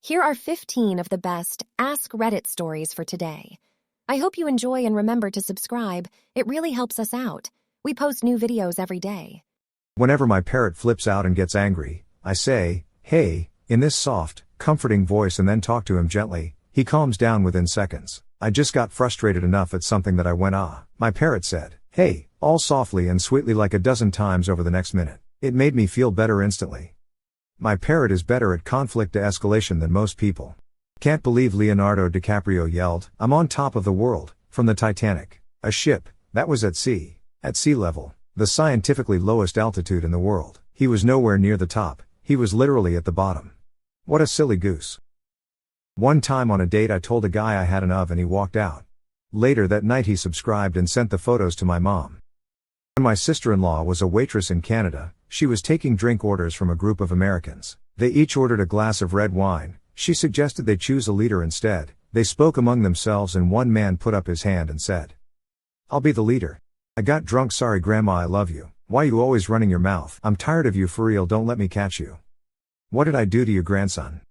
Here are 15 of the best Ask Reddit stories for today. I hope you enjoy and remember to subscribe. It really helps us out. We post new videos every day. Whenever my parrot flips out and gets angry, I say, "Hey," in this soft, comforting voice and then talk to him gently. He calms down within seconds. I just got frustrated enough at something that I went, "Ah." My parrot said, "Hey," all softly and sweetly like a dozen times over the next minute. It made me feel better instantly. My parrot is better at conflict de-escalation than most people. Can't believe Leonardo DiCaprio yelled, "I'm on top of the world," from the Titanic. A ship that was at sea level, the scientifically lowest altitude in the world. He was nowhere near the top, he was literally at the bottom. What a silly goose. One time on a date I told a guy I had an oven and he walked out. Later that night he subscribed and sent the photos to my mom. My sister-in-law was a waitress in Canada. She was taking drink orders from a group of Americans. They each ordered a glass of red wine. She suggested they choose a leader instead. They spoke among themselves and one man put up his hand and said, "I'll be the leader. I got drunk, sorry grandma, I love you. Why you always running your mouth? I'm tired of you, for real, don't let me catch you. What did I do to you, grandson?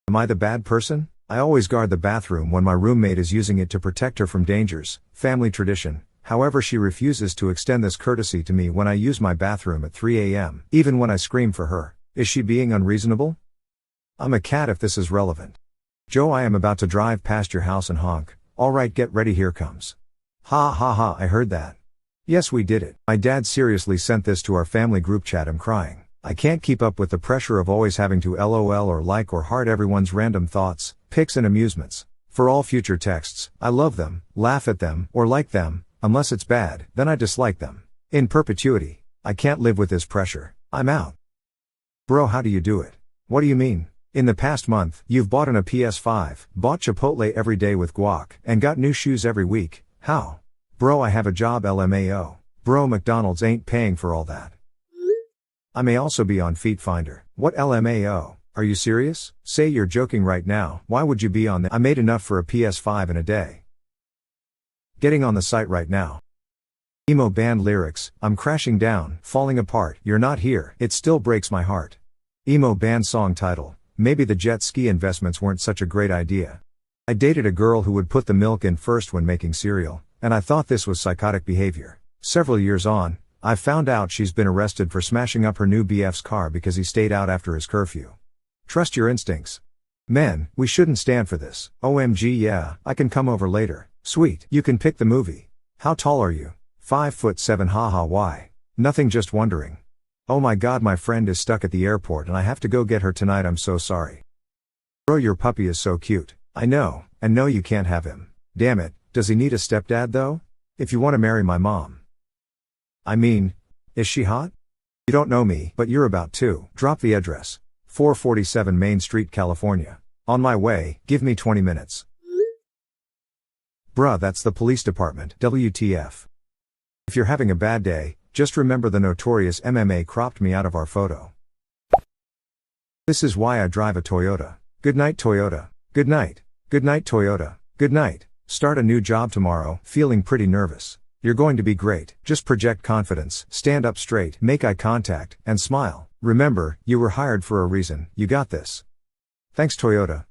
Am I the bad person? I always guard the bathroom when my roommate is using it to protect her from dangers, family tradition. However, she refuses to extend this courtesy to me when I use my bathroom at 3 a.m., even when I scream for her. Is she being unreasonable? I'm a cat if this is relevant. Joe, I am about to drive past your house and honk. Alright, get ready, here comes." Ha ha ha, I heard that. Yes, we did it. My dad seriously sent this to our family group chat. I'm crying. I can't keep up with the pressure of always having to LOL or like or heart everyone's random thoughts, pics and amusements. For all future texts, I love them, laugh at them, or like them. Unless it's bad, then I dislike them. In perpetuity. I can't live with this pressure. I'm out. Bro, how do you do it? What do you mean? In the past month, you've bought a PS5, bought Chipotle every day with guac, and got new shoes every week. How? Bro, I have a job, LMAO. Bro, McDonald's ain't paying for all that. I may also be on Feet Finder. What LMAO? Are you serious? Say you're joking right now. Why would you be on there? I made enough for a PS5 in a day. Getting on the site right now. Emo band lyrics, I'm crashing down, falling apart, you're not here, it still breaks my heart. Emo band song title, maybe the jet ski investments weren't such a great idea. I dated a girl who would put the milk in first when making cereal, and I thought this was psychotic behavior. Several years on, I found out she's been arrested for smashing up her new BF's car because he stayed out after his curfew. Trust your instincts. Men, we shouldn't stand for this. OMG, yeah, I can come over later. Sweet, you can pick the movie. How tall are you? 5'7", haha, why? Nothing, just wondering. Oh my god, my friend is stuck at the airport and I have to go get her tonight, I'm so sorry. Bro, your puppy is so cute. I know, and no, you can't have him. Damn it, does he need a stepdad though? If you want to marry my mom. I mean, is she hot? You don't know me, but you're about to. Drop the address. 447 Main Street, California. On my way, give me 20 minutes. Bruh, that's the police department. WTF. If you're having a bad day, just remember the notorious MMA cropped me out of our photo. This is why I drive a Toyota. Good night, Toyota. Good night. Good night, Toyota. Good night. Start a new job tomorrow, feeling pretty nervous. You're going to be great. Just project confidence, stand up straight, make eye contact, and smile. Remember, you were hired for a reason. You got this. Thanks, Toyota.